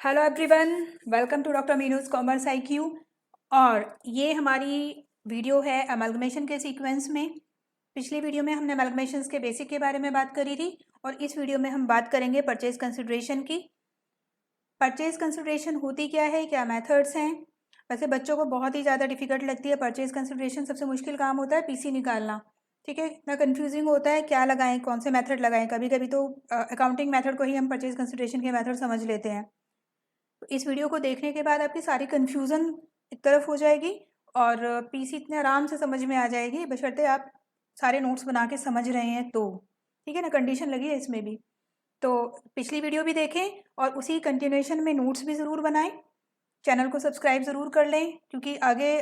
Hello everyone, welcome to doctor Meenu's commerce IQ। और ये हमारी वीडियो है अमलगमेशन के सीक्वेंस में। पिछली वीडियो में हमने अमलगमेशंस के बेसिक के बारे में बात करी थी और इस वीडियो में हम बात करेंगे परचेज कंसिडरेशन की। परचेज कंसिडरेशन होती क्या है, क्या मेथड्स हैं। वैसे बच्चों को बहुत ही ज़्यादा डिफिकल्ट लगती है परचेज कंसिडरेशन। सबसे मुश्किल काम होता है पीसी निकालना। ठीक है, इतना कन्फ्यूजिंग होता है क्या लगाएं, कौन से मेथड लगाएं। कभी कभी तो अकाउंटिंग मेथड को ही हम परचेज कंसिडरेशन के मेथड समझ लेते हैं। तो इस वीडियो को देखने के बाद आपकी सारी कन्फ्यूज़न एक तरफ हो जाएगी और पीसी इतने आराम से समझ में आ जाएगी, बशर्ते आप सारे नोट्स बना के समझ रहे हैं तो। ठीक है ना, कंडीशन लगी है इसमें भी। तो पिछली वीडियो भी देखें और उसी कंटिन्यूएशन में नोट्स भी ज़रूर बनाएं। चैनल को सब्सक्राइब ज़रूर कर लें क्योंकि आगे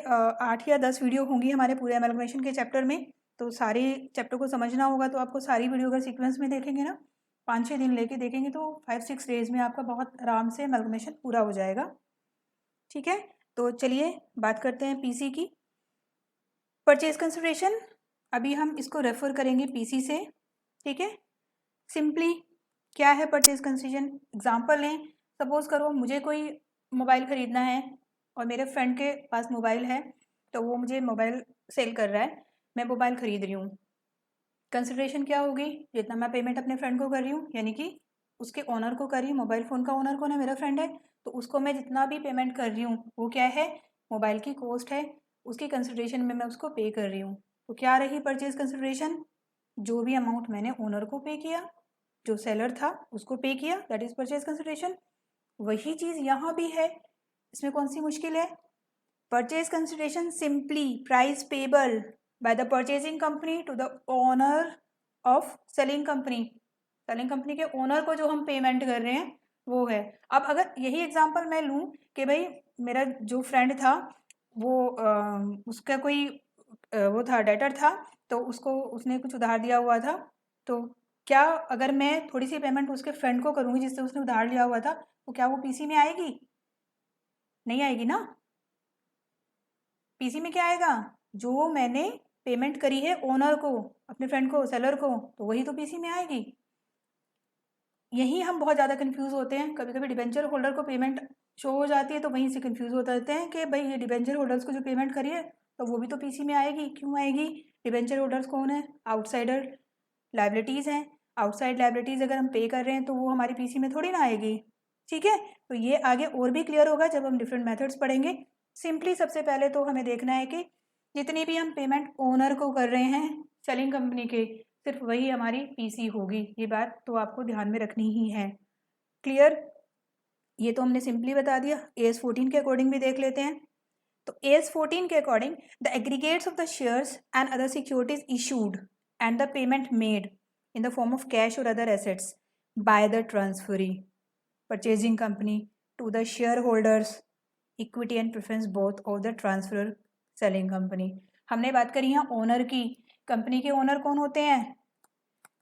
8 या 10 वीडियो होंगी हमारे पूरे अमलगमेशन के चैप्टर में। तो सारे चैप्टर को समझना होगा तो आपको सारी वीडियो अगर सीक्वेंस में देखेंगे ना, 5-6 दिन लेके देखेंगे तो 5-6 डेज में आपका बहुत आराम से अमलगमेशन पूरा हो जाएगा। ठीक है, तो चलिए बात करते हैं पीसी की। परचेज कंसिडरेशन अभी हम इसको रेफर करेंगे पीसी से। ठीक है, सिंपली क्या है परचेज कंसिडरेशन। एग्जांपल लें, सपोज करो मुझे कोई मोबाइल ख़रीदना है और मेरे फ्रेंड के पास मोबाइल है, तो वो मुझे मोबाइल सेल कर रहा है, मैं मोबाइल ख़रीद रही हूँ। कंसिडरेशन क्या होगी, जितना मैं पेमेंट अपने फ्रेंड को कर रही हूँ यानी कि उसके ओनर को कर रही हूँ। मोबाइल फ़ोन का ओनर कौन है, मेरा फ्रेंड है। तो उसको मैं जितना भी पेमेंट कर रही हूँ वो क्या है, मोबाइल की कॉस्ट है, उसकी कंसिडरेशन में मैं उसको पे कर रही हूँ। तो क्या रही परचेज कंसिडरेशन, जो भी अमाउंट मैंने ओनर को पे किया, जो सेलर था उसको पे किया, दैट इज परचेज कंसिडरेशन। वही चीज़ यहाँ भी है, इसमें कौन सी मुश्किल है। Purchase consideration simply price payable by the purchasing company to the owner of selling company. Selling company के ओनर को जो हम पेमेंट कर रहे हैं वो है। अब अगर यही एग्जांपल मैं लूँ कि भाई मेरा जो फ्रेंड था वो उसका कोई वो था डेटर था, तो उसको उसने कुछ उधार दिया हुआ था। तो क्या अगर मैं थोड़ी सी पेमेंट उसके फ्रेंड को करूँगी जिससे उसने उधार लिया हुआ था, तो क्या वो पीसी में आएगी? नहीं आएगी ना। पीसी में क्या आएगा, जो मैंने पेमेंट करी है ओनर को, अपने फ्रेंड को, सेलर को, तो वही तो पीसी में आएगी। यही हम बहुत ज़्यादा कंफ्यूज होते हैं। कभी कभी डिबेंचर होल्डर को पेमेंट शो हो जाती है तो वहीं से कंफ्यूज हो जाते हैं कि भाई ये डिबेंचर होल्डर्स को जो पेमेंट करी है तो वो भी तो पीसी में आएगी। क्यों आएगी? डिबेंचर होल्डर्स कौन है, आउटसाइडर लाइबिलिटीज़ हैं। आउटसाइड लाइबिलिटीज़ अगर हम पे कर रहे हैं तो वो हमारी पीसी में थोड़ी ना आएगी। ठीक है, तो ये आगे और भी क्लियर होगा जब हम डिफरेंट मेथड्स पढ़ेंगे। सिंपली सबसे पहले तो हमें देखना है कि जितनी भी हम पेमेंट ओनर को कर रहे हैं सेलिंग कंपनी के, सिर्फ वही हमारी पीसी होगी। ये बात तो आपको ध्यान में रखनी ही है। क्लियर? ये तो हमने सिंपली बता दिया। AS14 के अकॉर्डिंग भी देख लेते हैं। तो AS14 के according the aggregates of the shares and other securities issued and the payment made in the form of cash or other assets by the transferee purchasing company to the shareholders equity and preference both of the transferor selling company। हमने बात करी है owner की। Company के owner कौन होते हैं?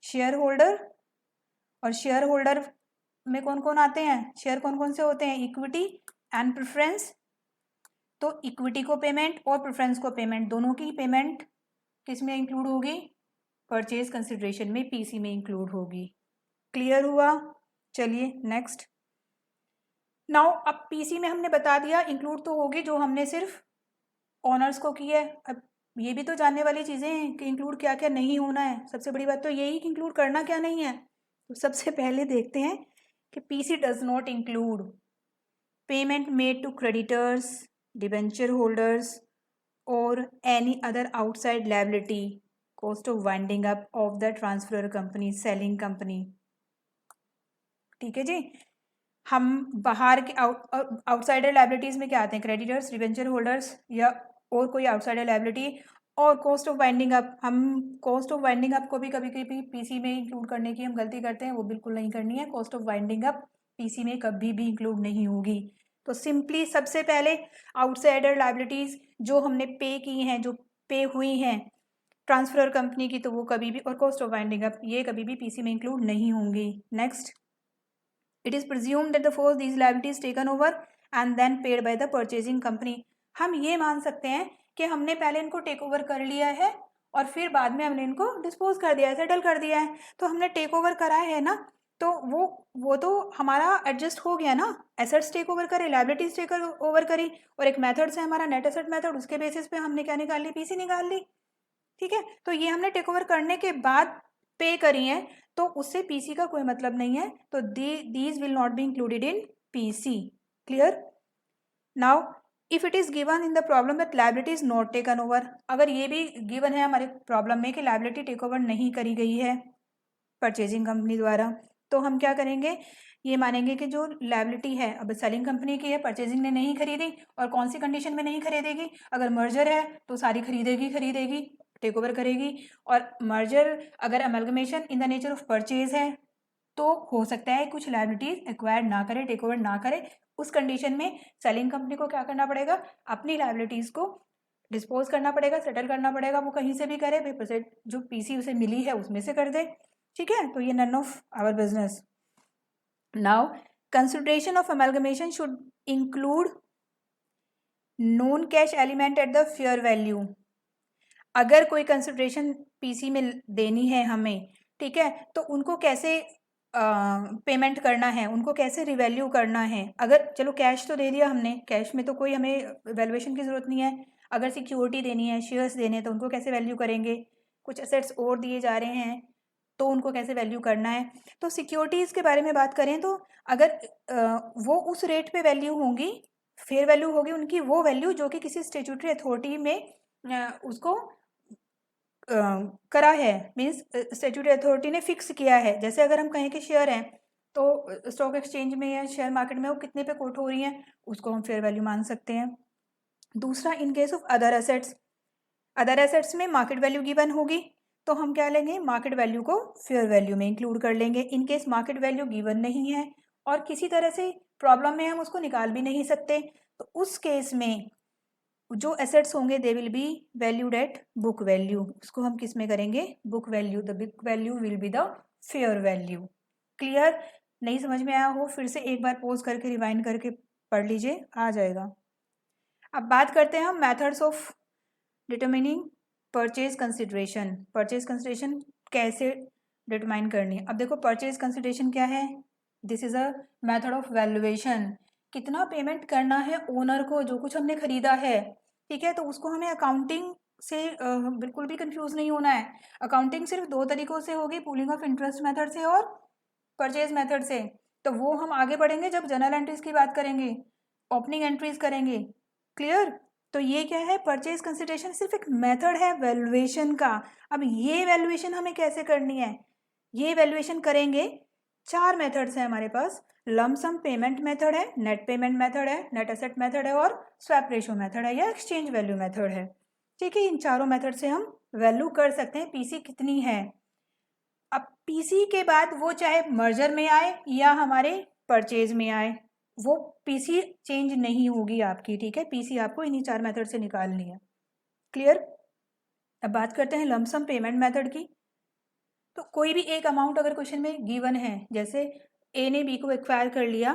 Share holder. और शेयर होल्डर में कौन कौन आते हैं, शेयर कौन कौन से होते हैं? Equity and preference. तो इक्विटी को पेमेंट और प्रेफरेंस को पेमेंट, दोनों की पेमेंट किस में इंक्लूड होगी? परचेज कंसिडरेशन में, पीसी में इंक्लूड होगी। क्लियर हुआ? चलिए नेक्स्ट। नाउ अब पीसी में हमने बता दिया इंक्लूड तो होगी जो हमने सिर्फ ऑनर्स को की है। अब ये भी तो जानने वाली चीज़ें हैं कि इंक्लूड क्या क्या नहीं होना है। सबसे बड़ी बात तो यही कि इंक्लूड करना क्या नहीं है। तो सबसे पहले देखते हैं कि PC does not include payment made to creditors, debenture holders और any other outside liability, cost of winding up of the transfer company, selling company. ठीक है जी। हम बाहर के आउटसाइडर लायबिलिटीज़ में क्या आते हैं? क्रेडिटर्स, डिबेंचर होल्डर्स या और कोई आउटसाइडर लायबिलिटी और कॉस्ट ऑफ वाइंडिंग अप। हम कॉस्ट ऑफ वाइंडिंग अप को भी कभी कभी पीसी में इंक्लूड करने की हम गलती करते हैं, वो बिल्कुल नहीं करनी है। Cost of winding up PC में कभी भी इंक्लूड नहीं होगी। तो सिंपली सबसे पहले आउटसाइडर लायबिलिटीज़ जो हमने पे की हैं, जो पे हुई हैं ट्रांसफर कंपनी की, तो वो कभी भी, और कॉस्ट ऑफ वाइंडिंग अप ये कभी भी पीसी में इंक्लूड नहीं होंगी। Next, it is presumed that the first these liabilities taken over and then paid by the purchasing company। हम ये मान सकते हैं कि हमने पहले इनको टेक ओवर कर लिया है और फिर बाद में हमने इनको डिस्पोज कर दिया है, सेटल कर दिया है। तो हमने टेक ओवर करा है ना, तो वो तो हमारा एडजस्ट हो गया ना, एसेट्स टेक ओवर करे, लायबिलिटीज टेक ओवर करी, और एक मेथड से हमारा नेट एसेट मेथड, उसके बेसिस पे हमने क्या निकाल ली, पीसी निकाल ली। ठीक है, तो ये हमने टेक ओवर करने के बाद पे करी है, तो उससे पीसी का कोई मतलब नहीं है, तो these will not be included in PC. Clear? Now if it is given in the problem that liability is not taken over, अगर ये भी गिवन है हमारे प्रॉब्लम में कि लायबिलिटी टेक ओवर नहीं करी गई है परचेजिंग कंपनी द्वारा, तो हम क्या करेंगे, ये मानेंगे कि जो लायबिलिटी है अब सेलिंग कंपनी की है, परचेजिंग ने नहीं खरीदी, और कौन सी कंडीशन में नहीं खरीदेगी, अगर मर्जर है तो सारी खरीदेगी टेक ओवर करेगी, और मर्जर अगर amalgamation in the nature of purchase है तो हो सकता है कुछ लायबिलिटीज एक्वायर्ड ना करे, टेक ओवर ना करे, उस कंडीशन में सेलिंग कंपनी को क्या करना पड़ेगा, अपनी लायबिलिटीज को डिस्पोज करना पड़ेगा, सेटल करना पड़ेगा, वो कहीं से भी करे, भाई जो पीसी उसे मिली है उसमें से कर दे। ठीक है, तो ये none of our business. Now consideration of amalgamation should include non cash element at the fair value. अगर कोई कंसिडरेशन पीसी में देनी है हमें, ठीक है, तो उनको कैसे पेमेंट करना है, उनको कैसे रिवैल्यू करना है। अगर चलो कैश तो दे दिया हमने, कैश में तो कोई हमें वैल्यूएशन की ज़रूरत नहीं है, अगर सिक्योरिटी देनी है, शेयर्स देने हैं, तो उनको कैसे वैल्यू करेंगे, कुछ एसेट्स और दिए जा रहे हैं तो उनको कैसे वैल्यू करना है। तो सिक्योरिटीज़ के बारे में बात करें तो अगर वो उस रेट पे वैल्यू होंगी, फेयर वैल्यू होगी उनकी वो वैल्यू जो कि किसी स्टेट्यूटरी अथॉरिटी में उसको करा है, मीन्स स्टैट्यूटरी अथॉरिटी ने फिक्स किया है। जैसे अगर हम कहें कि शेयर हैं तो स्टॉक एक्सचेंज में या शेयर मार्केट में वो कितने पे कोट हो रही हैं, उसको हम फेयर वैल्यू मान सकते हैं। दूसरा, इन केस ऑफ अदर एसेट्स में मार्केट वैल्यू गिवन होगी तो हम क्या लेंगे, मार्केट वैल्यू को फेयर वैल्यू में इंक्लूड कर लेंगे। In case market value given नहीं है और किसी तरह से प्रॉब्लम में हम उसको निकाल भी नहीं सकते, तो उस केस में जो एसेट्स होंगे they will be valued at book value. उसको हम किस में करेंगे, book value. The book value will be the fair value. Clear? नहीं समझ में आया हो फिर से एक बार पॉज करके रिवाइंड करके पढ़ लीजिए, आ जाएगा। अब बात करते हैं हम methods of determining purchase consideration. Purchase consideration कैसे डिटरमाइन करनी है। अब देखो परचेज कंसिडरेशन क्या है, this is a method of valuation. कितना पेमेंट करना है ओनर को, जो कुछ हमने खरीदा है, ठीक है, तो उसको हमें अकाउंटिंग से बिल्कुल भी कंफ्यूज नहीं होना है। अकाउंटिंग सिर्फ दो तरीकों से होगी, पूलिंग ऑफ इंटरेस्ट मेथड से और परचेज मेथड से। तो वो हम आगे बढ़ेंगे जब जनरल एंट्रीज की बात करेंगे, ओपनिंग एंट्रीज करेंगे। क्लियर? तो ये क्या है, परचेज कंसिडरेशन सिर्फ एक मेथड है वैल्यूएशन का। अब ये वैल्यूएशन हमें कैसे करनी है, ये वैल्यूएशन करेंगे, चार मेथड्स हैं हमारे पास। लमसम पेमेंट मेथड है, नेट पेमेंट मेथड है, नेट एसेट मेथड है और स्वैप रेशो मेथड है या एक्सचेंज वैल्यू मेथड है। ठीक है, इन चारों मेथड से हम वैल्यू कर सकते हैं पीसी कितनी है। अब पीसी के बाद वो चाहे मर्जर में आए या हमारे परचेज में आए, वो पीसी चेंज नहीं होगी आपकी। ठीक है, पीसी आपको इन्हीं चार मेथड से निकालनी है। क्लियर? अब बात करते हैं लमसम पेमेंट मेथड की। तो कोई भी एक अमाउंट अगर क्वेश्चन में गिवन है, जैसे ए ने बी को एक्वायर कर लिया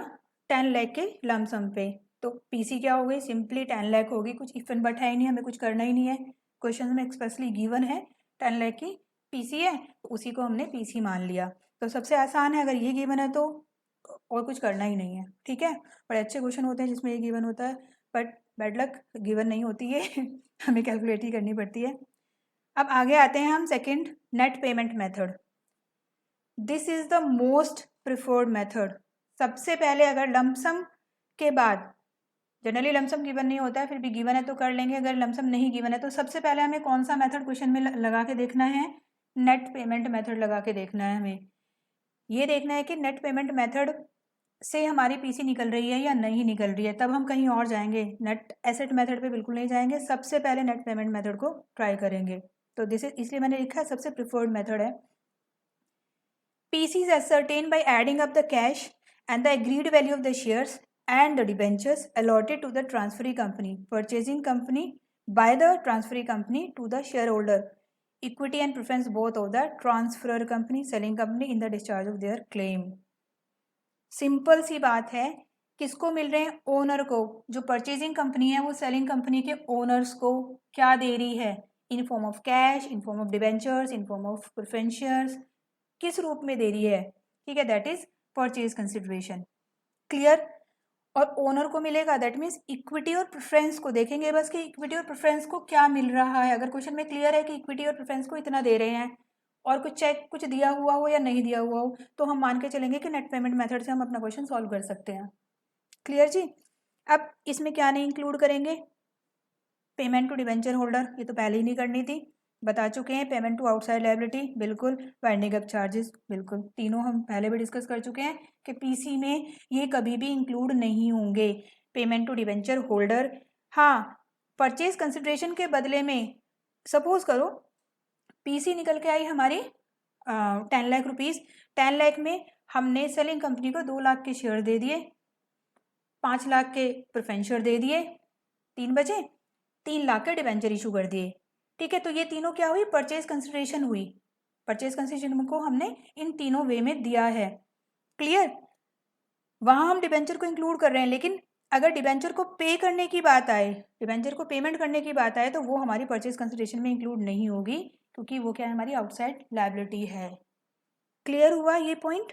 10 लाख के लमसम पे, तो पीसी क्या हो गई, सिंपली 10 लाख होगी। कुछ इफ एंड बट है ही नहीं, हमें कुछ करना ही नहीं है, क्वेश्चन में एक्सप्रेसली गिवन है 10 लाख की पीसी है, तो उसी को हमने पीसी मान लिया। तो सबसे आसान है, अगर ये गिवन है तो और कुछ करना ही नहीं है। ठीक है, बड़े अच्छे क्वेश्चन होते हैं जिसमें ये गिवन होता है, बट बैड लक गिवन नहीं होती है हमें कैलकुलेट ही करनी पड़ती है। अब आगे आते हैं हम second, net payment method. This is the most preferred method. सबसे पहले अगर लमसम के बाद, जनरली लमसम गिवन नहीं होता है, फिर भी गिवन है तो कर लेंगे, अगर लमसम नहीं गिवन है तो सबसे पहले हमें कौन सा मेथड क्वेश्चन में लगा के देखना है, नेट पेमेंट मेथड लगा के देखना है। हमें ये देखना है कि नेट पेमेंट मेथड से हमारी पीसी निकल रही है या नहीं निकल रही है, तब हम कहीं और जाएंगे, नेट एसेट मेथड पे बिल्कुल नहीं जाएंगे, सबसे पहले नेट पेमेंट मेथड को ट्राई करेंगे। तो दिस इज, इसलिए मैंने लिखा है सबसे प्रिफर्ड मेथड है। PC is ascertained by adding up the cash and the agreed value of the shares and the debentures allotted to the transferee company, purchasing company by the transferee company to the shareholder, equity and preference both of the transferor company, selling company in the discharge of their claim. Simple सी बात है, किसको मिल रहे हैं, owner को। जो purchasing company है वो सेलिंग कंपनी के ओनर्स को क्या दे रही है, in form of cash, in form of debentures, in form of preference shares, किस रूप में दे रही है, ठीक है, that is purchase consideration. Clear. और ओनर को मिलेगा, दैट मीन्स इक्विटी और प्रेफरेंस को देखेंगे बस कि इक्विटी और प्रेफरेंस को क्या मिल रहा है। अगर क्वेश्चन में क्लियर है कि इक्विटी और प्रेफरेंस को इतना दे रहे हैं और कुछ चेक कुछ दिया हुआ हो या नहीं दिया हुआ हो, तो हम मान के चलेंगे कि नेट पेमेंट मेथड से हम अपना क्वेश्चन सॉल्व कर सकते हैं। क्लियर जी। अब इसमें क्या नहीं इंक्लूड करेंगे, पेमेंट टू डिवेंचर होल्डर, ये तो पहले ही नहीं करनी थी, बता चुके हैं। पेमेंट टू आउटसाइड लायबिलिटी बिल्कुल, वाइंडिंग अप चार्जेस बिल्कुल, तीनों हम पहले भी डिस्कस कर चुके हैं कि पीसी में ये कभी भी इंक्लूड नहीं होंगे। पेमेंट टू डिवेंचर होल्डर, हाँ, परचेज कंसिडरेशन के बदले में सपोज करो पीसी निकल के आई हमारी 10 लाख रुपीज़, 10 लाख में हमने सेलिंग कंपनी को 2 लाख के शेयर दे दिए, 5 लाख के प्रेफरेंस शेयर दे दिए, 3 बचे, 3 लाख के डिवेंचर इशू कर दिए। ठीक है, तो ये तीनों क्या हुई, परचेज कंसिडरेशन हुई। परचेज कंसिडरेशन को हमने इन तीनों वे में दिया है। क्लियर। वहाँ हम डिवेंचर को इंक्लूड कर रहे हैं, लेकिन अगर डिवेंचर को पे करने की बात आए, डिवेंचर को पेमेंट करने की बात आए, तो वो हमारी परचेज कंसिडरेशन में इंक्लूड नहीं होगी, क्योंकि वो क्या है, हमारी आउटसाइड लायबिलिटी है। क्लियर हुआ ये पॉइंट।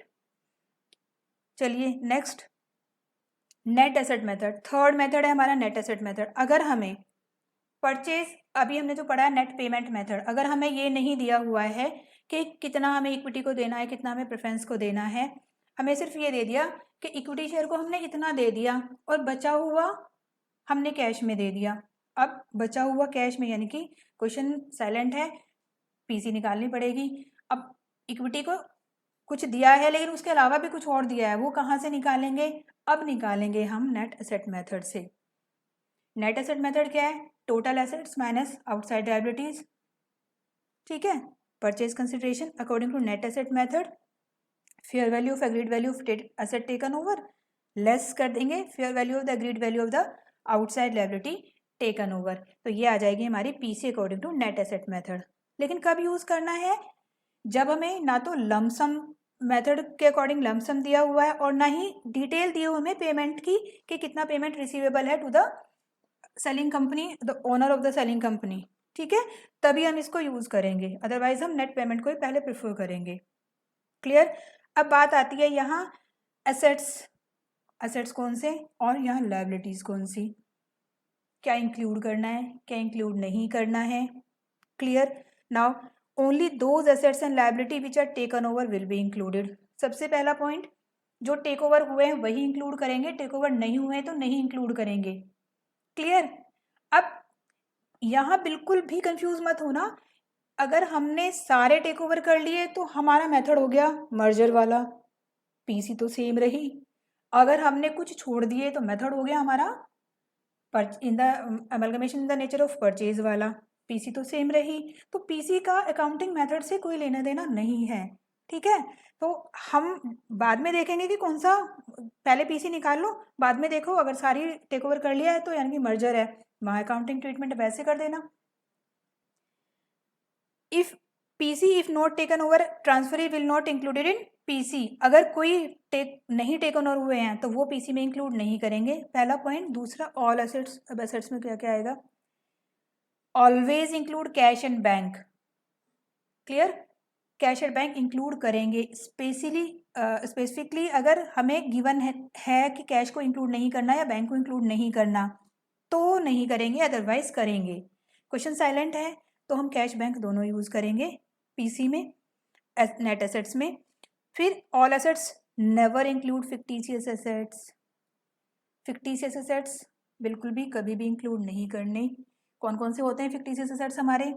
चलिए next, net asset method. Third method है हमारा नेट एसेट मेथड। अगर हमें परचेज, अभी हमने जो पढ़ा है नेट पेमेंट मेथड, अगर हमें ये नहीं दिया हुआ है कि कितना हमें इक्विटी को देना है, कितना हमें प्रेफरेंस को देना है, हमें सिर्फ ये दे दिया कि इक्विटी शेयर को हमने इतना दे दिया और बचा हुआ हमने कैश में दे दिया। अब बचा हुआ कैश में, यानी कि क्वेश्चन साइलेंट है, पीसी निकालनी पड़ेगी। अब इक्विटी को कुछ दिया है, लेकिन उसके अलावा भी कुछ और दिया है, वो कहाँ से निकालेंगे, अब निकालेंगे हम नेट एसेट मेथड से। नेट एसेट मेथड क्या है, total assets minus outside liabilities. ठीक है, purchase consideration according to net asset method, fair value of agreed value of asset taken over less कर देंगे fair value of the agreed value of the outside liability taken over, तो ये आ जाएगी हमारी PC according to net asset method. लेकिन कब use करना है, जब हमें ना तो लमसम मेथड के अकॉर्डिंग लमसम दिया हुआ है और ना ही डिटेल दिए हुए हमें पेमेंट की कि कितना पेमेंट रिसीवेबल है to the selling company, the owner of the selling company. ठीक है, तभी हम इसको यूज करेंगे, अदरवाइज हम नेट पेमेंट को ही पहले प्रेफर करेंगे। क्लियर। अब बात आती है यहाँ एसेट्स, एसेट्स कौन से और यहाँ लायबिलिटीज कौन सी, क्या इंक्लूड करना है, क्या इंक्लूड नहीं करना है। Clear. Now only those assets and liability which are taken over will be included. सबसे पहला पॉइंट, जो टेक ओवर हुए हैं वही इंक्लूड करेंगे, टेक ओवर नहीं हुए हैं तो नहीं इंक्लूड करेंगे। क्लियर। अब यहाँ बिल्कुल भी कंफ्यूज मत होना, अगर हमने सारे टेक ओवर कर लिए तो हमारा मेथड हो गया मर्जर वाला, पीसी तो सेम रही। अगर हमने कुछ छोड़ दिए तो मेथड हो गया हमारा in the amalgamation in the nature of purchase वाला, पीसी तो सेम रही। तो पीसी का अकाउंटिंग मेथड से कोई लेना देना नहीं है। ठीक है, तो हम बाद में देखेंगे कि कौन सा, पहले पीसी निकाल लो, बाद में देखो अगर सारी टेक ओवर कर लिया है तो यानी कि मर्जर है, वहाँ अकाउंटिंग ट्रीटमेंट वैसे कर देना। If PC if not taken over transfer will not included in PC, अगर कोई नहीं टेकन ओवर हुए हैं तो वो पीसी में इंक्लूड नहीं करेंगे, पहला पॉइंट। दूसरा ऑल एसेट्स, अब एसेट्स में क्या क्या आएगा, always include cash and bank. Clear, cash and bank include करेंगे, स्पेसिफिकली अगर हमें गिवन है कि कैश को इंक्लूड नहीं करना या बैंक को इंक्लूड नहीं करना तो नहीं करेंगे, अदरवाइज करेंगे। क्वेश्चन साइलेंट है तो हम कैश बैंक दोनों यूज करेंगे पीसी में, नेट एसेट्स में। फिर all assets never include fictitious assets, fictitious assets बिल्कुल भी कभी भी इंक्लूड नहीं करने। कौन कौन से होते हैं फिक्टिशियस एसेट्स हमारे,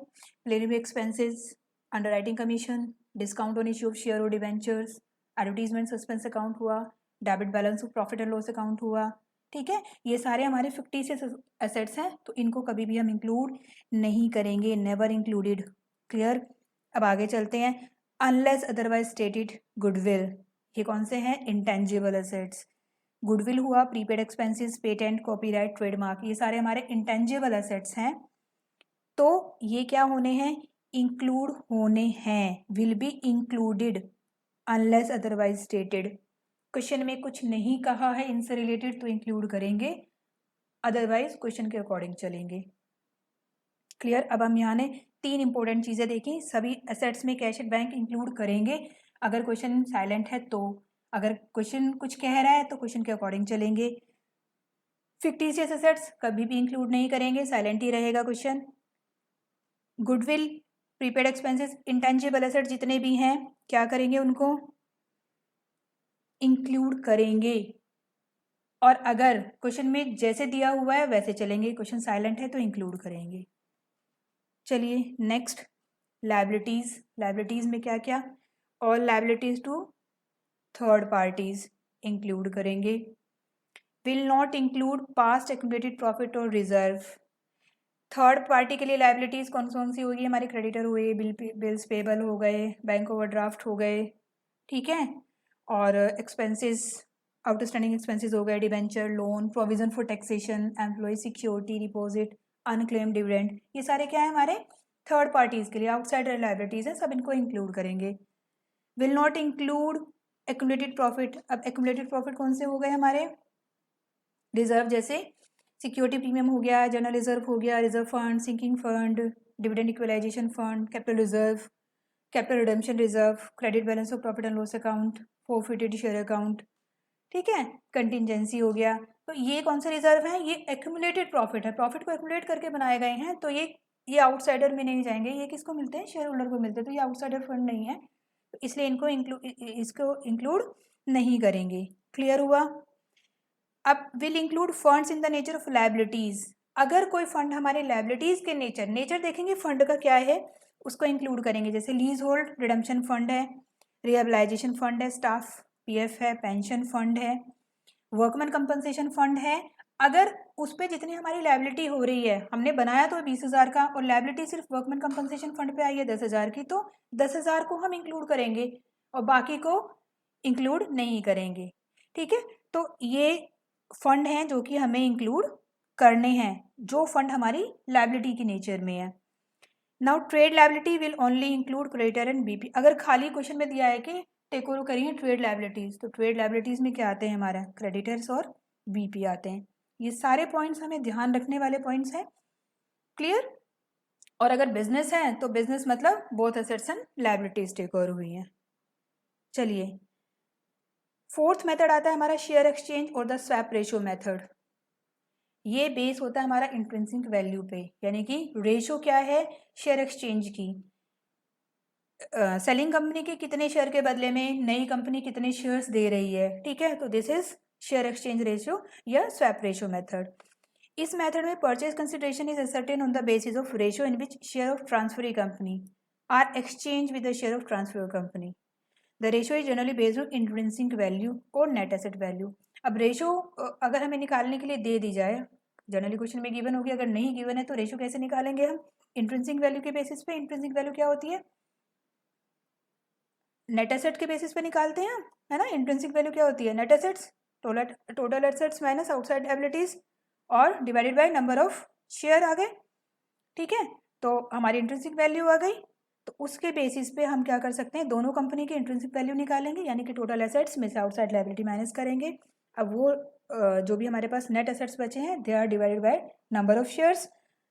plenary expenses, underwriting commission, discount on issue of share और डिवेंचर्स, एडवर्टीजमेंट सस्पेंस अकाउंट हुआ, debit balance of profit and loss account हुआ। ठीक है, ये सारे हमारे फिक्टिशियस एसेट्स हैं, तो इनको कभी भी हम इंक्लूड नहीं करेंगे, नेवर इंक्लूडेड। क्लियर। अब आगे चलते हैं, अनलेस अदरवाइज स्टेटेड गुडविल, ये कौन से हैं, इंटेंजिबल एसेट्स। गुडविल हुआ, prepaid expenses, patent, copyright, trademark, ये सारे हमारे इंटेंजिबल एसेट्स हैं, तो ये क्या होने हैं, इंक्लूड होने हैं, will be included unless otherwise stated. Question में कुछ नहीं कहा है इनसे रिलेटेड तो इंक्लूड करेंगे, अदरवाइज क्वेश्चन के अकॉर्डिंग चलेंगे। क्लियर। अब हम यहाँ ने 3 इंपॉर्टेंट चीज़ें देखी, सभी एसेट्स में कैश एंड बैंक इंक्लूड करेंगे, अगर क्वेश्चन साइलेंट है तो, अगर क्वेश्चन कुछ कह रहा है तो क्वेश्चन के अकॉर्डिंग चलेंगे। फिक्टिशियस एसेट्स कभी भी इंक्लूड नहीं करेंगे, साइलेंट ही रहेगा question. Goodwill, prepaid expenses, intangible asset जितने भी हैं क्या करेंगे, उनको इंक्लूड करेंगे। और अगर क्वेश्चन में जैसे दिया हुआ है वैसे चलेंगे, क्वेश्चन साइलेंट है तो इंक्लूड करेंगे। चलिए नेक्स्ट, लायबिलिटीज। लायबिलिटीज में क्या क्या, all liabilities to third parties include करेंगे। Will not include past accumulated profit और रिजर्व। थर्ड पार्टी के लिए लायबिलिटीज कौन कौन सी होगी, हमारे क्रेडिटर हुए, बिल्स पेबल हो गए, बैंक ओवरड्राफ्ट हो गए, ठीक है, और एक्सपेंसेस, आउटस्टैंडिंग एक्सपेंसेस हो गए, debenture, loan, provision for taxation, employ security deposit, unclaim dividend, ये सारे क्या है हमारे थर्ड पार्टीज के लिए, आउटसाइड लायबिलिटीज है, सब इनको इंक्लूड करेंगे। Will not include accumulated profit. अब एक्यूमुलेटेड प्रॉफिट कौन से हो गए हमारे, रिजर्व जैसे सिक्योरिटी प्रीमियम हो गया, जनरल रिजर्व हो गया, reserve fund, sinking fund, dividend equalisation fund, capital reserve, capital redemption reserve, credit balance of profit and loss account, forfeited share account, ठीक है, कंटिजेंसी हो गया। तो ये कौन से रिजर्व हैं, ये एक्यूमुलेटेड प्रॉफिट है, प्रॉफिट को एक्यूमुलेट करके बनाए गए हैं, तो ये आउटसाइडर में नहीं जाएंगे, ये किसको मिलते हैं, शेयर होल्डर को मिलते हैं, तो ये आउटसाइडर फंड नहीं है, तो इसलिए इसको इंक्लूड नहीं करेंगे। क्लियर हुआ। अब will include funds in the nature of liabilities. अगर कोई फंड हमारे लायबिलिटीज के नेचर देखेंगे फंड का क्या है, उसको इंक्लूड करेंगे, जैसे लीज होल्ड रिडम्पशन फंड है, रिहेबिलाइजेशन फंड है, स्टाफ पीएफ है, पेंशन फंड है, वर्कमैन कंपनसेशन फंड है। अगर उस पर जितनी हमारी लायबिलिटी हो रही है, हमने बनाया तो 20,000 का और लायबिलिटी सिर्फ वर्कमैन कंपनसेशन फंड पे आई है 10,000 की, तो 10,000 को हम इंक्लूड करेंगे और बाकी को इंक्लूड नहीं करेंगे, ठीक है। तो ये फंड हैं जो कि हमें इंक्लूड करने हैं, जो फंड हमारी लायबिलिटी की नेचर में है। Now trade liability will only include creditor and BP. अगर खाली क्वेश्चन में दिया है कि टेक ओवर करिए ट्रेड लायबिलिटीज, तो ट्रेड लायबिलिटीज में क्या आते हैं, हमारा क्रेडिटर्स और बीपी आते हैं। ये सारे पॉइंट्स हमें ध्यान रखने वाले पॉइंट्स हैं। क्लियर। और अगर बिजनेस है तो बिजनेस मतलब both assets and liabilities take over हुई हैं। चलिए फोर्थ मेथड आता है हमारा शेयर एक्सचेंज और द स्वैप रेशियो मेथड। ये बेस होता है हमारा इंट्रिंसिक वैल्यू पे, यानी कि रेशो क्या है शेयर एक्सचेंज की, सेलिंग कंपनी के कितने शेयर के बदले में नई कंपनी कितने शेयर्स दे रही है, ठीक है, तो this is share exchange ratio या स्वैप रेशियो मेथड। इस मेथड में purchase consideration is ascertain on the basis of ratio in which share of transferee company are exchange with the share of transfer company. The ratio is generally based on intrinsic value और net asset value. अब ratio अगर हमें निकालने के लिए दे दी जाए, generally question में given होगी, अगर नहीं गिवन है तो रेशियो कैसे निकालेंगे हम, इंट्रिंसिक वैल्यू के बेसिस पे। इंट्रिंसिक वैल्यू क्या होती है, नेट एसेट के बेसिस पे निकालते हैं हम, है ना। इंट्रिंसिक वैल्यू क्या होती है, net assets, total assets minus outside liabilities और divided by number of share आ गए, ठीक है। तो हमारी इंट्रिंसिक वैल्यू आ गई, तो उसके बेसिस पे हम क्या कर सकते हैं, दोनों कंपनी की इंट्रिंसिक वैल्यू निकालेंगे, यानी कि टोटल एसेट्स में से आउटसाइड लायबिलिटी माइनस करेंगे। अब वो जो भी हमारे पास नेट एसेट्स बचे हैं they are divided by number of shares,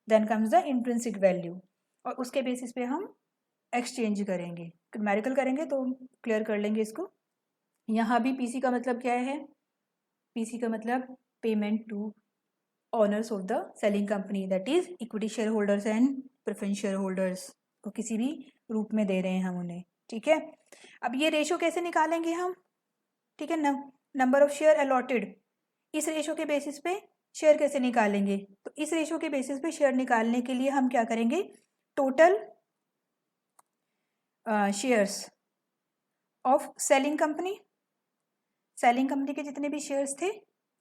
then comes the intrinsic value, और उसके बेसिस पे हम एक्सचेंज करेंगे, न्यूमेरिकल करेंगे, तो क्लियर कर लेंगे इसको। यहाँ भी पीसी का मतलब क्या है, पीसी का मतलब payment to owners of the selling company, that is equity share holders and preference share holders को किसी भी रूप में दे रहे हैं हम उन्हें, ठीक है। अब ये रेशो कैसे निकालेंगे हम, ठीक है, नंबर ऑफ शेयर अलॉटेड, इस रेशो के बेसिस पे शेयर कैसे निकालेंगे, तो इस रेशो के बेसिस पे शेयर निकालने के लिए हम क्या करेंगे, total shares of selling company, selling company के जितने भी शेयर्स थे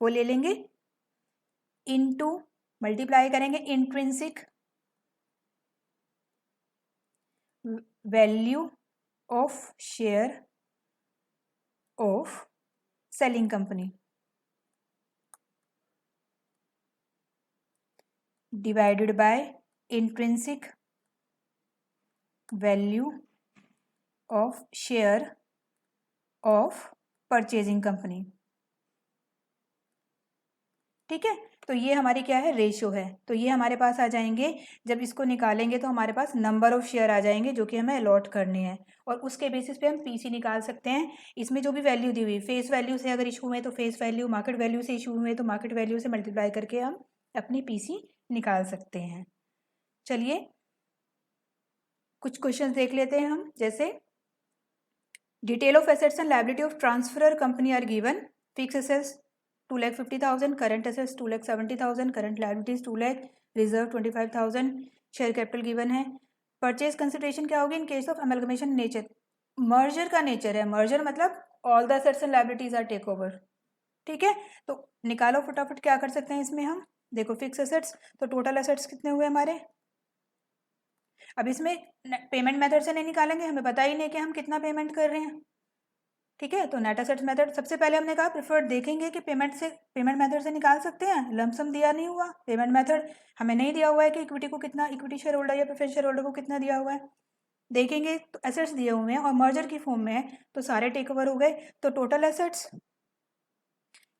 वो ले लेंगे, इनटू मल्टीप्लाई करेंगे intrinsic value of share of selling company divided by intrinsic value of share of purchasing company, ठीक है, तो ये हमारी क्या है, रेशियो है। तो ये हमारे पास आ जाएंगे, जब इसको निकालेंगे तो हमारे पास नंबर ऑफ शेयर आ जाएंगे जो कि हमें अलॉट करने हैं, और उसके बेसिस पे हम पीसी निकाल सकते हैं। इसमें जो भी वैल्यू दी हुई, फेस वैल्यू से अगर इशू हुए तो फेस वैल्यू, मार्केट वैल्यू से इशू हुए तो मार्केट वैल्यू से मल्टीप्लाई करके हम अपनी पीसी निकाल सकते हैं। चलिए कुछ क्वेश्चन देख लेते हैं हम, जैसे detail of assets and liability of transferor company are given. Fix assets 2,50,000, current assets 2,70,000, current liabilities 2 lakh, reserve 25,000, share capital given है। परचेज कंसिडरेशन क्या होगी in case of amalgamation? Nature, merger का नेचर है, मर्जर मतलब all the assets and liabilities are take over. ठीक है, तो निकालो फटाफट, क्या कर सकते हैं इसमें हम। देखो फिक्स एसेट्स, तो टोटल एसेट्स कितने हुए हमारे। अब इसमें पेमेंट मेथड से नहीं निकालेंगे, हमें पता ही नहीं कि हम कितना पेमेंट कर रहे हैं। ठीक है, तो नेट एसेट्स मेथड सबसे पहले हमने कहा प्रेफर्ड देखेंगे कि पेमेंट मेथड से निकाल सकते हैं। लमसम दिया नहीं हुआ, पेमेंट मेथड हमें नहीं दिया हुआ है कि इक्विटी को कितना, इक्विटी शेयर होल्डर या प्रेफरेंस शेयर होल्डर को कितना दिया हुआ है। देखेंगे तो एसेट्स दिए हुए हैं और मर्जर की फॉर्म में है, तो सारे टेक ओवर हो गए। तो टोटल एसेट्स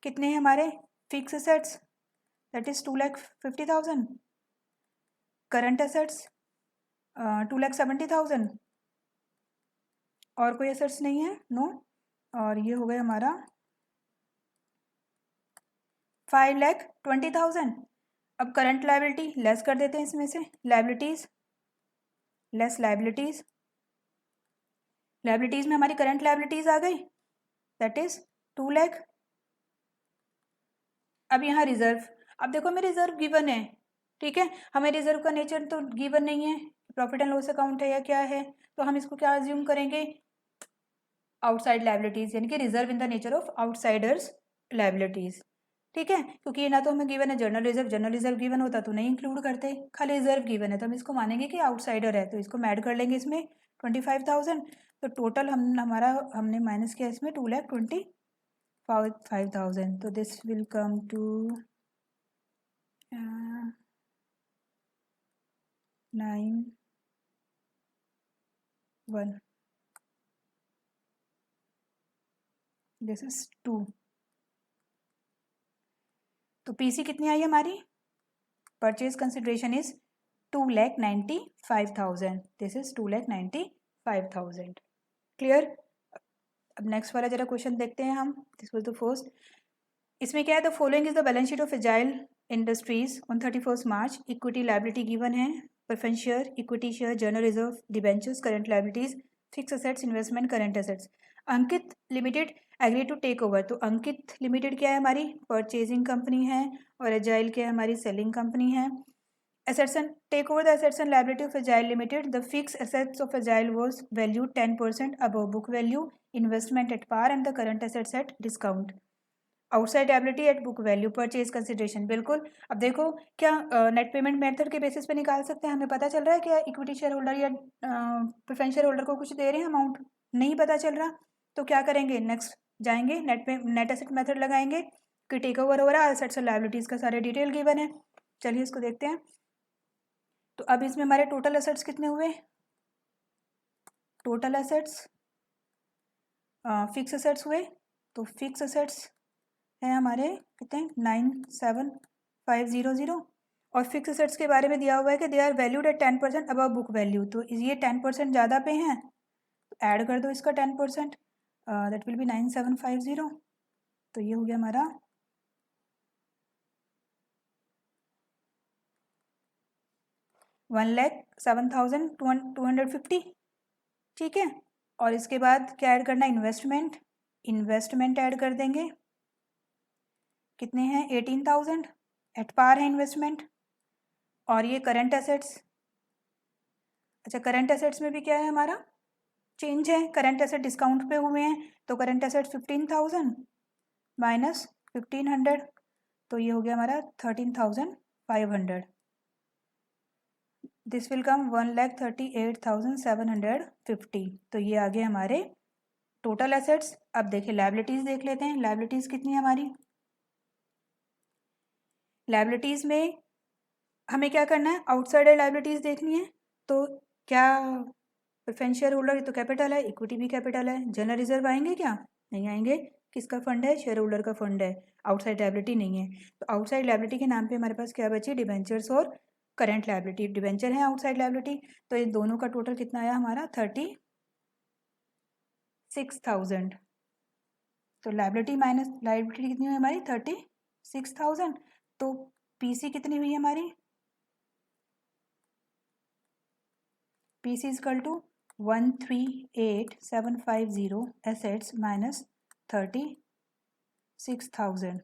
कितने हैं हमारे, fix assets that is 2,50,000, current assets 2,70,000, और कोई एसेट्स नहीं है, नो। और ये हो गया हमारा 5,20,000। अब करंट लायबिलिटी लेस कर देते हैं इसमें से, लायबिलिटीज लेस लायबिलिटीज, लायबिलिटीज में हमारी करंट लायबिलिटीज आ गई दैट इज 2 लाख। अब यहाँ रिजर्व, अब देखो हमें रिजर्व गिवन है, ठीक है, हमें रिजर्व का नेचर तो गिवन नहीं है, प्रॉफिट एंड लॉस अकाउंट है या क्या है, तो हम इसको क्या अज्यूम करेंगे, आउटसाइड लायबिलिटीज, यानी कि reserve in the nature of outsiders liabilities. ठीक है, क्योंकि ये ना तो हमें गिवन है जनरल रिजर्व गिवन होता तो नहीं इंक्लूड करते, खाली रिजर्व गिवन है तो हम इसको मानेंगे कि आउटसाइडर है, तो इसको ऐड कर लेंगे इसमें 25,000। तो टोटल हमने माइनस किया इसमें 2,25,000, तो this will come to 9,1, this is 2। तो पीसी कितनी आई हमारी, purchase consideration is 2,95,000, this is 2,95,000। Clear. अब नेक्स्ट वाला जरा क्वेश्चन देखते हैं हम, दिस वाज द फर्स्ट। इसमें क्या है, the following is the balance sheet of Agile Industries on 31 March. Equity liability given है, preference share, equity share, general reserve, debentures, current liabilities, fix assets, investment, current assets. Ankit limited agree to take over, तो Ankit limited क्या है हमारी, purchasing company है, और agile क्या है हमारी, सेलिंग कंपनी है। Assets and take over the assets and liability of Agile Limited. The fixed assets of Agile was valued 10% above book value, investment at par and the current assets at discount. Outside liability at book value, purchase consideration। बिल्कुल। अब देखो क्या net payment method के basis पे निकाल सकते हैं, हमें पता चल रहा है क्या इक्विटी शेयर होल्डर या प्रेफरेंस शेयर होल्डर को कुछ दे रहे हैं अमाउंट, नहीं पता चल रहा, तो क्या करेंगे, नेक्स्ट जाएंगे नेट एसेट मेथड लगाएंगे कि टेक ओवर हो रहा है, एसेट्स और लायबिलिटीज का सारे डिटेल गिवन है। चलिए इसको देखते हैं। तो अब इसमें हमारे टोटल एसेट्स कितने हुए, टोटल एसेट्स फिक्स एसेट्स हुए, तो फिक्स एसेट्स है हमारे कितने, 9,7,500, और फिक्स एसेट्स के बारे में दिया हुआ है कि they are valued at 10% above book value, तो ये 10% ज़्यादा पे हैं, तो ऐड कर दो इसका 10%, दैट विल बी 9,750। तो ये हो गया हमारा 1,07,250। ठीक है, और इसके बाद क्या ऐड करना है, इन्वेस्टमेंट ऐड कर देंगे, कितने हैं 18,000, एट पार है इन्वेस्टमेंट। और ये करंट एसेट्स, अच्छा करंट एसेट्स में भी क्या है हमारा चेंज है, करंट एसेट डिस्काउंट पे हुए हैं, तो करंट एसेट्स 15,000 माइनस 1,500, तो ये हो गया हमारा 13,500। दिस विल कम 1,38,750। तो ये आ गए हमारे टोटल एसेट्स। अब देखिए लायबिलिटीज देख लेते हैं, लायबिलिटीज कितनी है हमारी, लायबिलिटीज में हमें क्या करना है, आउटसाइडर लायबिलिटीज देखनी है, तो क्या प्रेफरेंस शेयर होल्डर तो कैपिटल है, इक्विटी भी कैपिटल है, जनरल रिजर्व आएंगे क्या, नहीं आएंगे, किसका फंड है? शेयर होल्डर का फंड है, आउटसाइड लायबिलिटी नहीं है। तो आउटसाइड लायबिलिटी के नाम पे हमारे पास क्या बची? डिबेंचर्स और करंट लायबिलिटी। डिबेंचर है आउटसाइड लायबिलिटी, तो इन दोनों का टोटल कितना आया हमारा? 36,000। तो लायबिलिटी माइनस लायबिलिटी कितनी हुई हमारी? 36,000। तो पीसी कितनी हुई हमारी? PC is equal to 138,750 assets minus 36,000।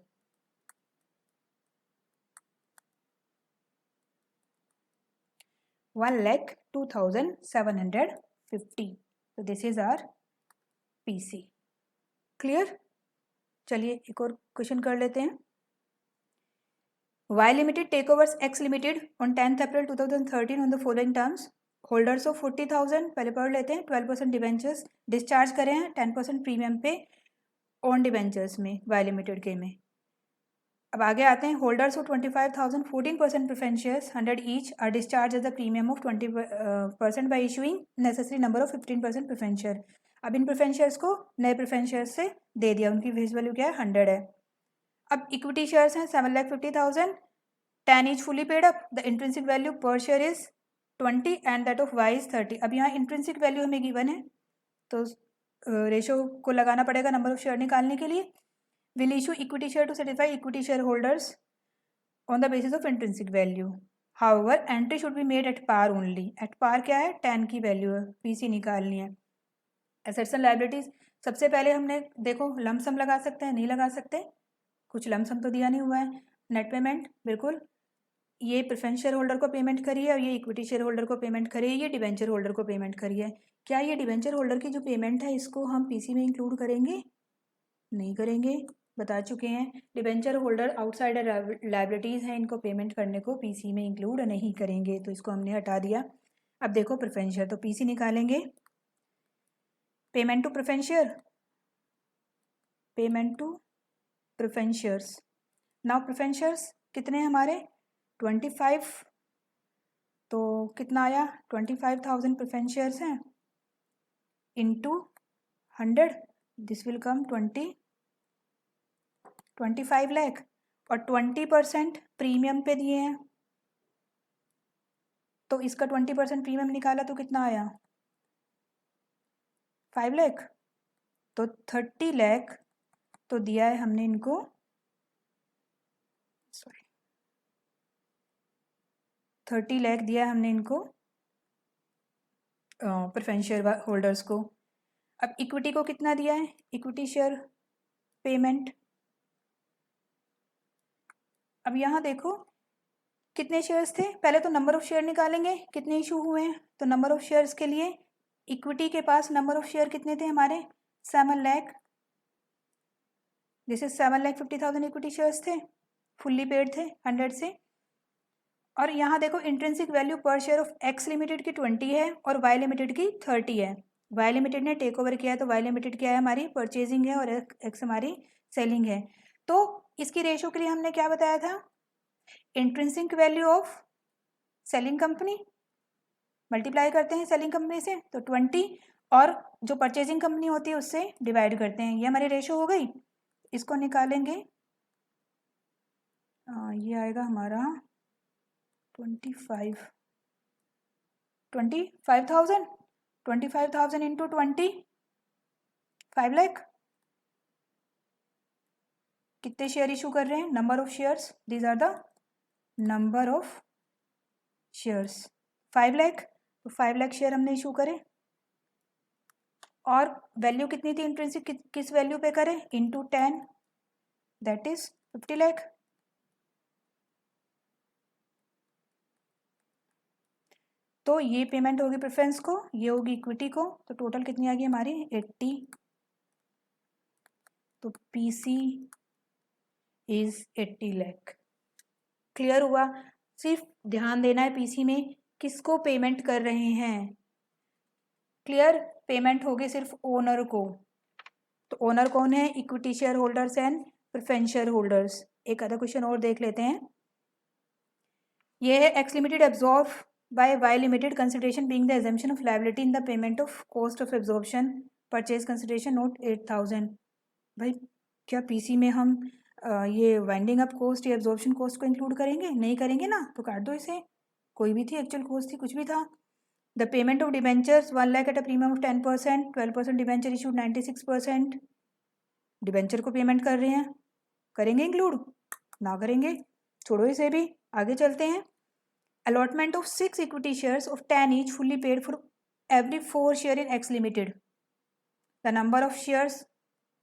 1,02,750। तो this is our PC. Clear? चलिए एक और क्वेश्चन कर लेते हैं। Y limited take overs X limited on 10th April 2013 on the following terms. Holders of 40,000, पहले पढ़ लेते हैं। 12% डिबेंचर्स डिस्चार्ज करें हैं 10% प्रीमियम पे ऑन डिबेंचर्स में, वाई लिमिटेड के में। अब आगे आते हैं। Holders of 25,000, 14% preference shares 100 each are discharge as the premium of 20% by issuing necessary number of 15% preference share. अब इन प्रेफरेंस शेयर्स को नए प्रेफरेंस शेयर्स से दे दिया, उनकी फेस वैल्यू क्या है? 100 है। अब इक्विटी शेयर्स हैं 7,50,000, 10 each fully paid up. The intrinsic value per share is 20 and that of Y is 30। अब यहाँ इंट्रिंसिक वैल्यू हमें गिवन है, तो रेशो को लगाना पड़ेगा नंबर ऑफ शेयर निकालने के लिए। Will issue equity share to satisfy equity share holders on the basis of intrinsic value. However entry should be made at par only. At par क्या है? 10 की वैल्यू है, पीसी निकालनी है। एसेट्स एंड लायबिलिटीज, सबसे पहले हमने देखो लमसम लगा सकते हैं, नहीं लगा सकते, कुछ लमसम तो दिया नहीं हुआ है। नेट पेमेंट बिल्कुल, ये प्रेफरेंस शेयर होल्डर को पेमेंट करी है और ये इक्विटी शेयर होल्डर को पेमेंट करी है, ये डिबेंचर होल्डर को पेमेंट करी है। क्या ये डिबेंचर होल्डर की जो पेमेंट है इसको हम पीसी में इंक्लूड करेंगे? नहीं करेंगे, बता चुके हैं। डिबेंचर होल्डर आउटसाइडर लायबिलिटीज़ हैं, इनको पेमेंट करने को पीसी में इंक्लूड नहीं करेंगे, तो इसको हमने हटा दिया। अब देखो प्रेफरेंस शेयर, तो पीसी निकालेंगे। Payment to preference share, payment to preference shares. Now preference shares कितने हैं हमारे? 25। तो कितना आया? 25,000 प्रेफरेंस शेयर्स हैं into 100, this will come 25 lakh. और 20% प्रीमियम पे दिए हैं, तो इसका 20% प्रीमियम निकाला तो कितना आया? 5 लाख। तो 30 लाख तो दिया है हमने इनको, सॉरी 30 लाख दिया है हमने इनको प्रेफरेंस शेयर होल्डर्स को। अब इक्विटी को कितना दिया है? Equity share payment. अब यहाँ देखो कितने शेयर्स थे, पहले तो नंबर ऑफ शेयर निकालेंगे कितने इशू हुए हैं। तो नंबर ऑफ शेयर्स के लिए इक्विटी के पास नंबर ऑफ शेयर कितने थे हमारे? 7 लाख। जैसे 7,50,000 इक्विटी शेयर्स थे, फुल्ली पेड थे 100 से। और यहाँ देखो intrinsic value per share of x limited की 20 है और वाई लिमिटेड की 30 है। वाई लिमिटेड ने टेक ओवर किया है, तो वाई लिमिटेड क्या है हमारी? परचेजिंग है और एक्स हमारी सेलिंग है। तो इसकी रेशो के लिए हमने क्या बताया था? Intrinsic value of selling company multiply करते हैं सेलिंग कंपनी से, तो 20, और जो परचेजिंग कंपनी होती है उससे डिवाइड करते हैं। ये हमारी रेशो हो गई। इसको निकालेंगे, ये आएगा हमारा 25,000 इंटू 20, 5 लाख। कितने शेयर इशू कर रहे हैं? Number of shares, these are the number of shares, 5 lakh. तो 5 लाख शेयर हमने इशू करे। और वैल्यू कितनी थी इंट्रिंसिक, किस वैल्यू पे करें? Into 10, that is 50 lakh. तो ये पेमेंट होगी प्रेफरेंस को, ये होगी इक्विटी को, तो टोटल कितनी आ गई हमारी? 80। तो पीसी इज 80 लाख। क्लियर हुआ? सिर्फ ध्यान देना है पीसी में किसको पेमेंट कर रहे हैं। क्लियर? पेमेंट होगी सिर्फ ओनर को। तो ओनर कौन है? Equity share holders and preference share holders. एक आधा क्वेश्चन और देख लेते हैं। ये है X limited absorb by Y limited consideration being the assumption of liability in the payment of cost of absorption purchase consideration note 8,000। भाई क्या पीसी में हम ये वाइंडिंग अप कॉस्ट या एब्जॉर्प्शन कॉस्ट को इंक्लूड करेंगे? नहीं करेंगे ना, तो काट दो इसे। कोई भी थी, एक्चुअल कॉस्ट थी, कुछ भी था। The payment of debentures 1 lakh at a premium of 10%, 12% debenture issued 96%। Debenture को पेमेंट कर रहे हैं, करेंगे इंक्लूड? ना करेंगे, छोड़ो इसे भी। आगे चलते हैं। Allotment of 6 equity shares of 10 each fully paid for every 4 share in x limited. The number of shares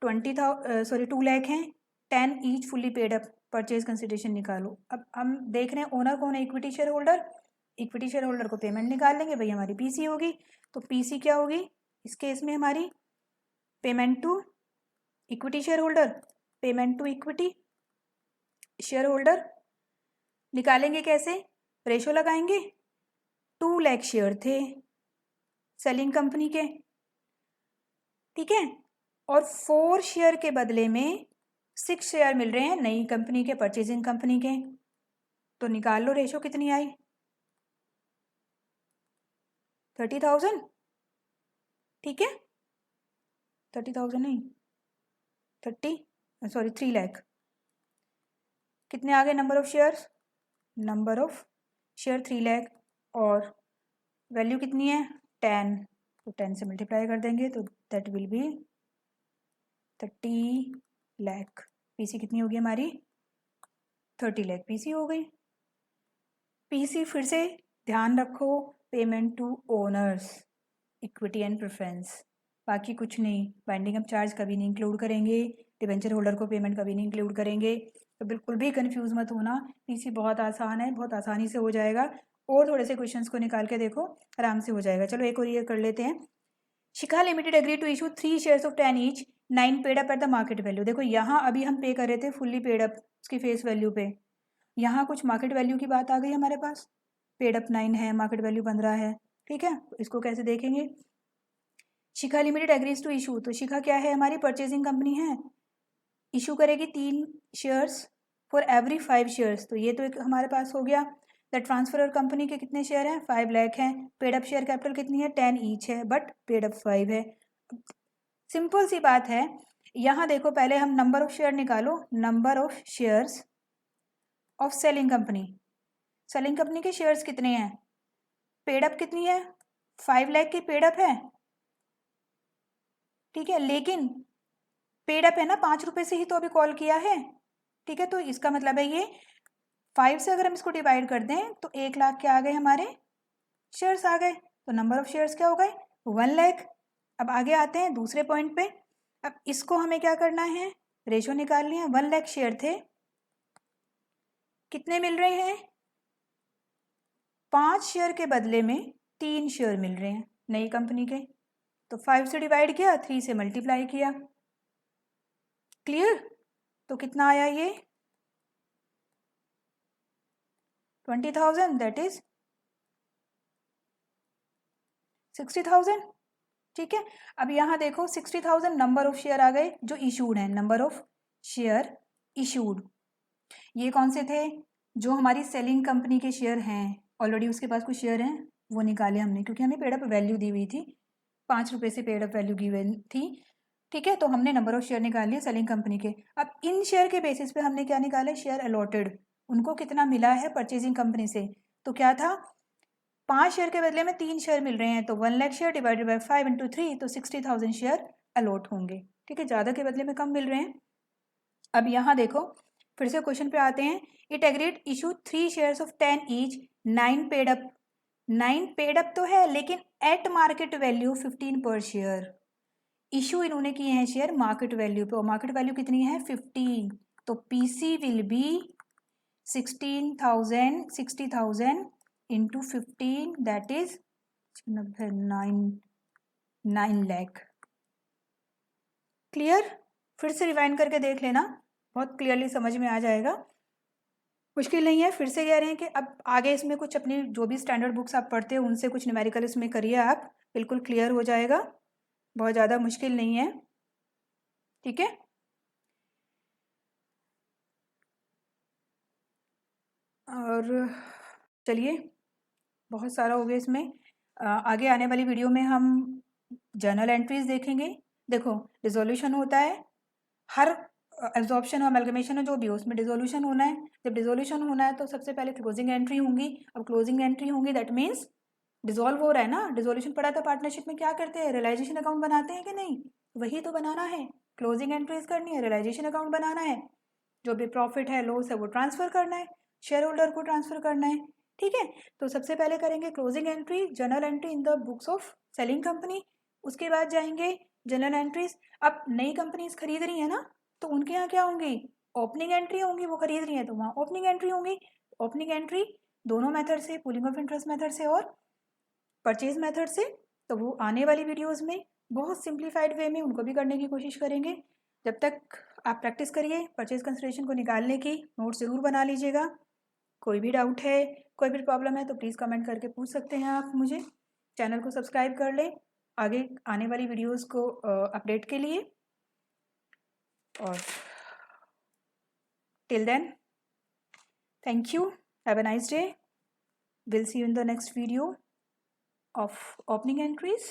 2 lakh हैं, 10 each fully paid up. Purchase consideration निकालो। अब हम देख रहे हैं ओनर कौन है? Equity share holder. Equity share holder को पेमेंट निकाल लेंगे भाई, हमारी पीसी होगी। तो पीसी क्या होगी इस केस में? हमारी payment to equity share holder, payment to equity share holder. निकालेंगे कैसे? रेशो लगाएंगे। 2 लाख शेयर थे सेलिंग कंपनी के, ठीक है, और 4 शेयर के बदले में 6 शेयर मिल रहे हैं नई कंपनी के, परचेजिंग कंपनी के। तो निकाल लो रेशो कितनी आई? 30,000, ठीक है, 30,000 नहीं, 3 लाख। कितने आ गए number of shares? Number of share 3 lakh, और वैल्यू कितनी है? 10। तो 10 से मल्टीप्लाई कर देंगे तो that will be 30 lakh. PC कितनी होगी हमारी? 30 लाख पीसी हो गई। पीसी फिर से ध्यान रखो, payment to owners, equity and preference, बाकी कुछ नहीं। बाइंडिंग अप चार्ज कभी नहीं इंक्लूड करेंगे, डिबेंचर होल्डर को पेमेंट कभी नहीं इंक्लूड करेंगे। तो बिल्कुल भी कंफ्यूज मत होना, पीसी बहुत आसान है, बहुत आसानी से हो जाएगा। और थोड़े से क्वेश्चंस को निकाल के देखो, आराम से हो जाएगा। चलो एक और ये कर लेते हैं। Shikha limited agree to issue 3 shares of 10 each, 9 paid up at the market value. देखो यहाँ अभी हम पे कर रहे थे फुल्ली पेड अप उसकी फेस वैल्यू पे, यहाँ कुछ मार्केट वैल्यू की बात आ गई हमारे पास। पेड अप 9 है, मार्केट वैल्यू 15 है, ठीक है। इसको कैसे देखेंगे? शिखा लिमिटेड एग्रीज टू इशू, तो शिखा क्या है? हमारी परचेजिंग कंपनी है, इशू करेगी 3 शेयर्स फॉर एवरी 5 शेयर्स। तो ये तो एक हमारे पास हो गया। द ट्रांसफर कंपनी के कितने शेयर हैं? 5 लाख हैं। पेड अप शेयर कैपिटल कितनी है? 10 ईच है, बट पेड अप 5 है। सिंपल सी बात है। यहाँ देखो, पहले हम नंबर ऑफ शेयर निकालो, number of shares of selling company. Selling company के शेयर्स कितने हैं? पेड अप कितनी है? 5 लाख की पेड अप है, ठीक है, लेकिन पेड अप है ना, 5 रुपए से ही तो अभी कॉल किया है, ठीक है। तो इसका मतलब है ये 5 से अगर हम इसको डिवाइड कर दें तो 1 लाख के आ गए हमारे शेयर्स आ गए। तो नंबर ऑफ शेयर्स क्या हो गए? 1 लाख। अब आगे आते हैं दूसरे पॉइंट पे। अब इसको हमें क्या करना है? रेशो निकालनी है। 1 लाख शेयर थे, कितने मिल रहे हैं? 5 शेयर के बदले में 3 शेयर मिल रहे हैं नई कंपनी के। तो 5 से डिवाइड किया, 3 से मल्टीप्लाई किया। क्लियर? तो कितना आया ये? 20,000, दैट इज 60,000, ठीक है। अब यहाँ देखो 60,000 नंबर ऑफ शेयर आ गए जो इशूड हैं, नंबर ऑफ शेयर इशूड। ये कौन से थे? जो हमारी सेलिंग कंपनी के शेयर हैं, ऑलरेडी उसके पास कुछ शेयर हैं, वो निकाले हमने, क्योंकि हमें पेड अप वैल्यू दी हुई थी, 5 रुपए से पेड अप वैल्यू गिवन थी, ठीक है। तो हमने नंबर ऑफ शेयर निकाल लिए सेलिंग कंपनी के। अब इन शेयर के बेसिस पे हमने क्या निकाला? शेयर अलॉटेड, उनको कितना मिला है परचेजिंग कंपनी से। तो क्या था? 5 शेयर के बदले में 3 शेयर मिल रहे हैं, तो 1 lakh share divided by 5 into 3, तो 60,000 शेयर अलॉट होंगे, ठीक है। ज़्यादा के बदले में कम मिल रहे हैं। अब यहाँ देखो, फिर से क्वेश्चन पे आते हैं। It agreed issue 3 shares of 10 each, 9 paid up. 9 paid up तो है, लेकिन एट मार्केट वैल्यू 15 पर शेयर। इशू इन्होंने किए हैं शेयर मार्केट वैल्यू पे, और मार्केट वैल्यू कितनी है? 15। तो PC will be 60,000 into 15, that is 9 lakh. Clear? फिर से रिवाइंड करके देख लेना, बहुत क्लियरली समझ में आ जाएगा, मुश्किल नहीं है। फिर से कह रहे हैं कि अब आगे इसमें कुछ अपनी जो भी स्टैंडर्ड बुक्स आप पढ़ते हो उनसे कुछ न्यूमेरिकल इसमें करिए, आप बिल्कुल क्लियर हो जाएगा, बहुत ज़्यादा मुश्किल नहीं है, ठीक है। और चलिए, बहुत सारा हो गया इसमें। आगे आने वाली वीडियो में हम जर्नल एंट्रीज देखेंगे। देखो, रिजोल्यूशन होता है, हर एब्जॉर्प्शन और अमेलगमेशन है जो भी हो, उसमें डिसोल्यूशन होना है। जब डिसोल्यूशन होना है तो सबसे पहले क्लोजिंग एंट्री होंगी। अब क्लोजिंग एंट्री होंगी दैट मीन्स डिसॉल्व हो रहा है ना। डिसोल्यूशन पड़ा था पार्टनरशिप में, क्या करते हैं, रियलाइजेशन अकाउंट बनाते हैं कि नहीं, वही तो बनाना है। क्लोजिंग एंट्रीज करनी है, रियलाइजेशन अकाउंट बनाना है, जो भी प्रॉफिट है लॉस है वो ट्रांसफर करना है, शेयर होल्डर को ट्रांसफर करना है। ठीक है, तो सबसे पहले करेंगे closing entry, journal entry in the books of selling company. उसके बाद जाएंगे जर्नल एंट्रीज। अब नई कंपनीज खरीद रही है ना, तो उनके यहाँ क्या होंगी, ओपनिंग एंट्री होंगी, वो खरीद रही है तो वहाँ ओपनिंग एंट्री होंगी। ओपनिंग एंट्री दोनों मेथड से, पूलिंग ऑफ इंटरेस्ट मेथड से और परचेज मेथड से। तो वो आने वाली वीडियोस में बहुत सिंप्लीफाइड वे में उनको भी करने की कोशिश करेंगे। जब तक आप प्रैक्टिस करिए परचेज कंसिडरेशन को निकालने की, नोट्स ज़रूर बना लीजिएगा। कोई भी डाउट है, कोई भी प्रॉब्लम है तो प्लीज़ कमेंट करके पूछ सकते हैं आप मुझे। चैनल को सब्सक्राइब कर लें आगे आने वाली वीडियोस को अपडेट के लिए। और till then, thank you, have a nice day. We'll see you in the next video of opening entries.